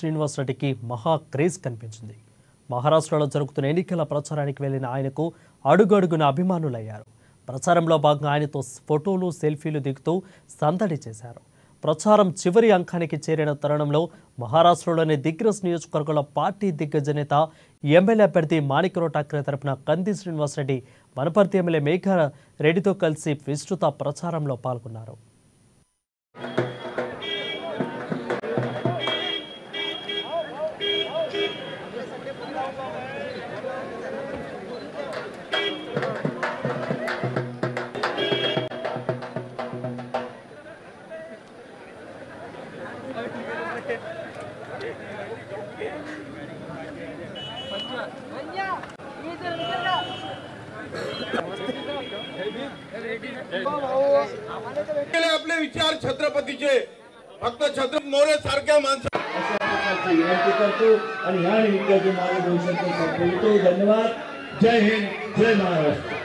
శ్రీనివాస్ రెడ్డికి మహా క్రేజ్ కనిపించింది. మహారాష్ట్రలో జరుగుతున్న ఎన్నికల ప్రచారానికి వెళ్లిన ఆయనకు అడుగడుగున అభిమానులయ్యారు. ప్రచారంలో భాగంగా ఆయనతో ఫోటోలు, సెల్ఫీలు దిగుతూ సందడి చేశారు. ప్రచారం చివరి అంకానికి చేరిన తరుణంలో మహారాష్ట్రలోని దిగ్రస్ నియోజకవర్గంలో పార్టీ దిగ్గజ నేత ఎమ్మెల్యే అభ్యర్థి మాణిక్రావు ఠాక్రే తరపున కంది శ్రీనివాస్ రెడ్డి వనపర్తి ఎమ్మెల్యే మేఘా రెడ్డితో కలిసి విస్తృత ప్రచారంలో పాల్గొన్నారు. आपले विचार छत्रपतीचे फक्त छत्रपती मोरे सारख्या माणसाची विनंती करतो आणि या निमित्ताने मार्गदर्शन करतो. धन्यवाद. जय हिंद, जय महाराष्ट्र.